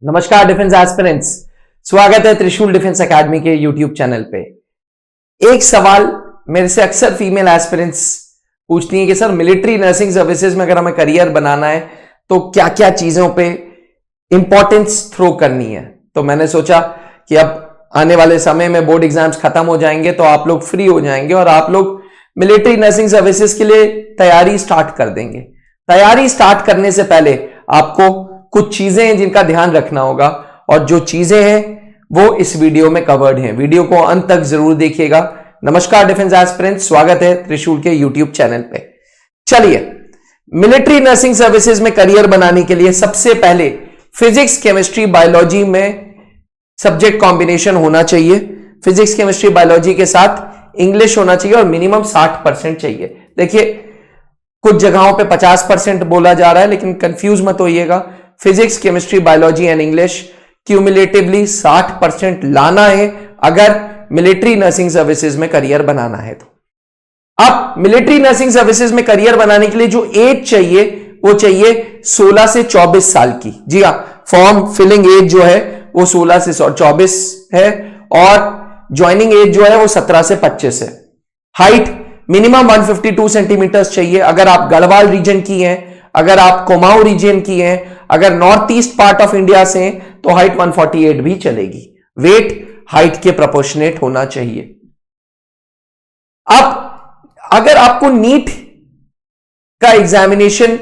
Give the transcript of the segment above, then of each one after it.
नमस्कार defence aspirants, स्वागत है त्रिशूल डिफेंस एकेडमी के यूट्यूब चैनल पे। एक सवाल मेरे से अक्सर फीमेल एस्पिरेंट्स पूछती हैं कि सर मिलिट्री नर्सिंग सर्विसेज में अगर हमें करियर बनाना है तो क्या क्या चीजों पे इंपॉर्टेंस थ्रो करनी है। तो मैंने सोचा कि अब आने वाले समय में बोर्ड एग्जाम्स खत्म हो जाएंगे तो आप लोग फ्री हो जाएंगे और आप लोग मिलिट्री नर्सिंग सर्विसेज के लिए तैयारी स्टार्ट कर देंगे। तैयारी स्टार्ट करने से पहले आपको कुछ चीजें हैं जिनका ध्यान रखना होगा और जो चीजें हैं वो इस वीडियो में कवर्ड हैं। वीडियो को अंत तक जरूर देखिएगा। नमस्कार डिफेंस एस्पिरेंट्स, स्वागत है त्रिशूल के यूट्यूब चैनल पे। चलिए, मिलिट्री नर्सिंग सर्विसेज में करियर बनाने के लिए सबसे पहले फिजिक्स केमिस्ट्री बायोलॉजी में सब्जेक्ट कॉम्बिनेशन होना चाहिए। फिजिक्स केमिस्ट्री बायोलॉजी के साथ इंग्लिश होना चाहिए और मिनिमम 60% चाहिए। देखिए, कुछ जगहों पे 50% बोला जा रहा है, लेकिन कंफ्यूज मत होइएगा। Physics chemistry biology and English cumulatively 60% लाना है अगर मिलिट्री नर्सिंग सर्विसेज में करियर बनाना है तो। अब मिलिट्री नर्सिंग सर्विसेज में करियर बनाने के लिए जो एज चाहिए वो चाहिए 16 से 24 साल की। जी हां, फॉर्म फिलिंग एज जो है वो 16 से 24 है और ज्वाइनिंग एज जो है वो 17 से 25 है। हाइट मिनिमम 152 सेंटीमीटर चाहिए। अगर आप गढ़वाल रीजन की हैं, अगर आप कुमाऊं रीजन की हैं, अगर north east part of India से हैं तो हाइट 148 भी चलेगी। वेट हाइट के प्रोपोर्शनेट होना चाहिए। अब अगर आपको नीट का एग्जामिनेशन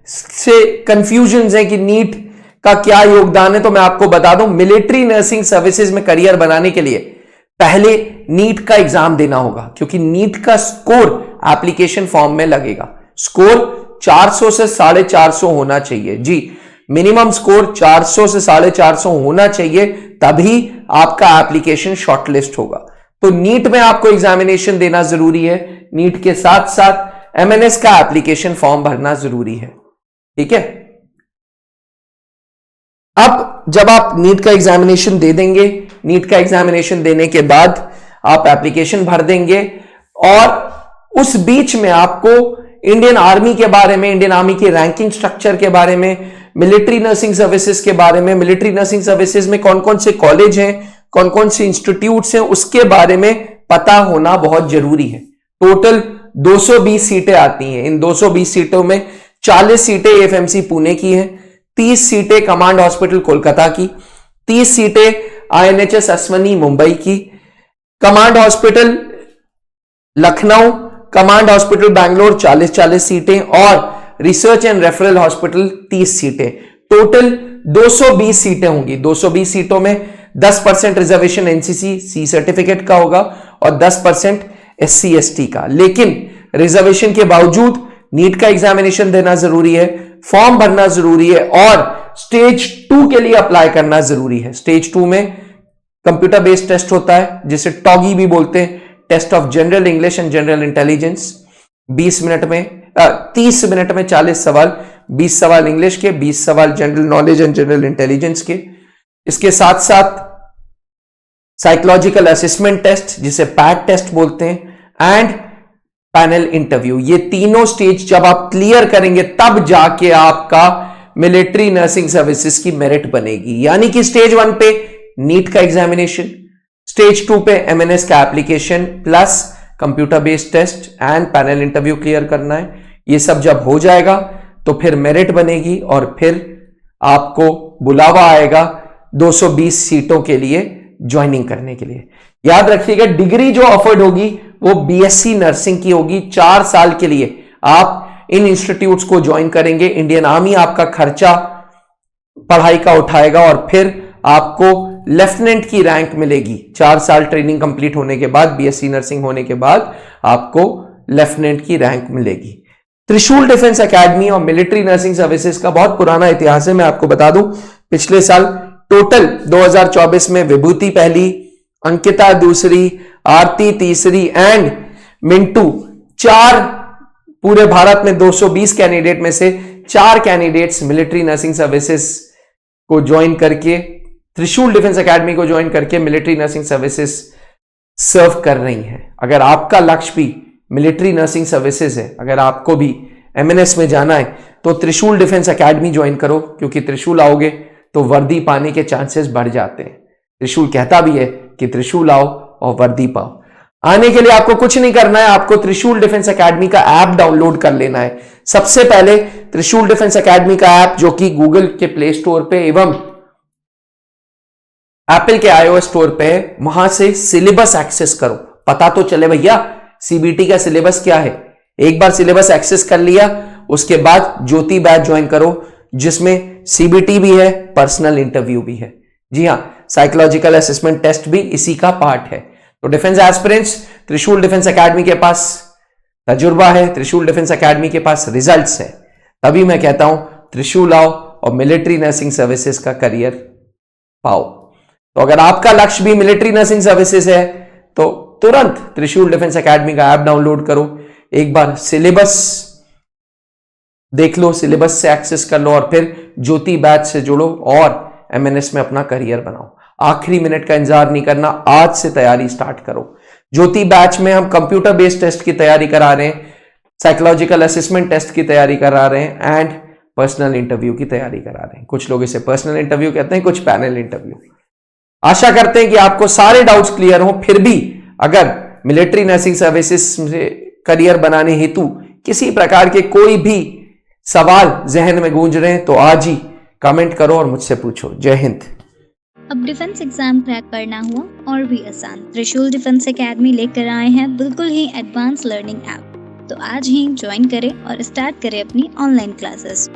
से कंफ्यूजन है कि नीट का क्या योगदान है, तो मैं आपको बता दूं, मिलिट्री नर्सिंग सर्विसेज में करियर बनाने के लिए पहले नीट का एग्जाम देना होगा, क्योंकि नीट का स्कोर एप्लीकेशन फॉर्म में लगेगा। स्कोर 400 से 450 होना चाहिए। जी, मिनिमम स्कोर 400 से 450 होना चाहिए, तभी आपका एप्लीकेशन शॉर्टलिस्ट होगा। तो नीट में आपको एग्जामिनेशन देना जरूरी है। नीट के साथ साथ एमएनएस का एप्लीकेशन फॉर्म भरना जरूरी है। ठीक है। अब जब आप नीट का एग्जामिनेशन दे देंगे, नीट का एग्जामिनेशन देने के बाद आप एप्लीकेशन भर देंगे और उस बीच में आपको इंडियन आर्मी के बारे में, इंडियन आर्मी के रैंकिंग स्ट्रक्चर के बारे में, मिलिट्री नर्सिंग सर्विसेज के बारे में, मिलिट्री नर्सिंग सर्विसेज में कौन कौन से कॉलेज हैं, कौन कौन से इंस्टीट्यूट्स हैं, उसके बारे में पता होना बहुत जरूरी है। टोटल 220 सीटें आती हैं। इन 220 सीटों में 40 सीटें एफएमसी पुणे की हैं, 30 सीटें कमांड हॉस्पिटल कोलकाता की, 30 सीटें आईएनएचएस अश्वनी मुंबई की, command hospital Lucknow, command hospital Bangalore 40 सीटें और रिसर्च एंड रेफरल हॉस्पिटल 30 सीटें। टोटल 220 सीटें होंगी। 220 सीटों में 10% रिजर्वेशन एनसीसी सी सर्टिफिकेट का होगा और 10% एससी एसटी का। लेकिन रिजर्वेशन के बावजूद नीट का एग्जामिनेशन देना जरूरी है, फॉर्म भरना जरूरी है और स्टेज 2 के लिए अप्लाई करना जरूरी है। स्टेज 2 में कंप्यूटर बेस्ड टेस्ट होता है, जिसे टॉगी भी बोलते हैं, test of general English and general intelligence. 30 minute में 40 सवाल, 20 सवाल इंग्लिश के, 20 सवाल general knowledge and general intelligence के। इसके साथ साथ साइकोलॉजिकल असेसमेंट टेस्ट, जिसे पैट टेस्ट बोलते हैं, एंड पैनल इंटरव्यू। ये तीनों स्टेज जब आप क्लियर करेंगे तब जाके आपका मिलिट्री नर्सिंग सर्विसेज की मेरिट बनेगी। यानी कि स्टेज 1 पे नीट का एग्जामिनेशन, स्टेज 2 पे एमएनएस का application plus computer based test and panel interview clear करना है। ये सब जब हो जाएगा तो फिर मेरिट बनेगी और फिर आपको बुलावा आएगा 220 सीटों के लिए ज्वाइनिंग करने के लिए। याद रखिएगा, डिग्री जो ऑफर्ड होगी वो बीएससी नर्सिंग की होगी। 4 साल के लिए आप इन इंस्टीट्यूट्स को ज्वाइन करेंगे। इंडियन आर्मी आपका खर्चा पढ़ाई का उठाएगा और फिर आपको लेफ्टिनेंट की रैंक मिलेगी। 4 साल ट्रेनिंग कंप्लीट होने के बाद, बीएससी नर्सिंग होने के बाद आपको लेफ्टिनेंट की रैंक मिलेगी। त्रिशूल डिफेंस एकेडमी और मिलिट्री नर्सिंग सर्विसेज का बहुत पुराना इतिहास है। मैं आपको बता दूं, पिछले साल टोटल 2024 में विभूति पहली, अंकिता दूसरी, आरती तीसरी एंड मिंटू 4, पूरे भारत में 220 कैंडिडेट में से 4 कैंडिडेट्स मिलिट्री नर्सिंग सर्विसेज को ज्वाइन करके, त्रिशूल डिफेंस एकेडमी को ज्वाइन करके मिलिट्री नर्सिंग सर्विसेज सर्व कर रही हैं। अगर आपका लक्ष्य भी मिलिट्री नर्सिंग सर्विसेज है, अगर आपको भी एमएनएस में जाना है, तो त्रिशूल डिफेंस एकेडमी ज्वाइन करो, क्योंकि त्रिशूल आओगे तो वर्दी पाने के चांसेस बढ़ जाते हैं। त्रिशूल कहता भी है कि त्रिशूल आओ और वर्दी पाओ। आने के लिए आपको कुछ नहीं करना है, आपको त्रिशूल डिफेंस एकेडमी का ऐप डाउनलोड कर लेना है। सबसे पहले त्रिशूल डिफेंस एकेडमी का ऐप, जो कि गूगल के प्ले स्टोर पे एवं एप्पल के iOS स्टोर पे, वहां से सिलेबस एक्सेस करो। पता तो चले भैया सीबीटी का सिलेबस क्या है। एक बार सिलेबस एक्सेस कर लिया, उसके बाद ज्योति बैच ज्वाइन करो, जिसमें सीबीटी भी है, पर्सनल इंटरव्यू भी है। जी हां, साइकोलॉजिकल असेसमेंट टेस्ट भी इसी का पार्ट है। तो डिफेंस एस्पिरेंट्स, त्रिशूल डिफेंस एकेडमी के पास तजुर्बा है, त्रिशूल डिफेंस एकेडमी के पास रिजल्ट्स है। तभी मैं कहता हूं त्रिशूल आओ और मिलिट्री नर्सिंग सर्विसेज का करियर पाओ। तो अगर आपका लक्ष्य भी मिलिट्री नर्सिंग सर्विसेज है तो तुरंत त्रिशूल डिफेंस एकेडमी का ऐप डाउनलोड करो, एक बार सिलेबस देख लो, सिलेबस से एक्सेस कर लो और फिर ज्योति बैच से जुड़ो और एमएनएस में अपना करियर बनाओ। आखिरी मिनट का इंतजार नहीं करना, आज से तैयारी स्टार्ट करो। ज्योति बैच में हम कंप्यूटर बेस्ड टेस्ट की तैयारी करा रहे हैं, साइकोलॉजिकल असेसमेंट टेस्ट की तैयारी करा रहे हैं एंड पर्सनल इंटरव्यू की तैयारी करा रहे हैं। कुछ लोग इसे पर्सनल इंटरव्यू कहते हैं, कुछ पैनल इंटरव्यू। आशा करते हैं कि आपको सारे डाउट्स क्लियर हो। फिर भी अगर मिलिट्री नर्सिंग सर्विसेज से करियर बनाने हेतु किसी प्रकार के कोई भी सवाल जहन में गूंज रहे हैं तो आज ही कमेंट करो और मुझसे पूछो। जय हिंद। अब डिफेंस एग्जाम क्रैक करना हुआ और भी आसान, त्रिशूल डिफेंस एकेडमी लेकर आए हैं बिल्कुल ही एडवांस लर्निंग ऐप। तो आज ही ज्वाइन करें और स्टार्ट करें अपनी ऑनलाइन क्लासेस।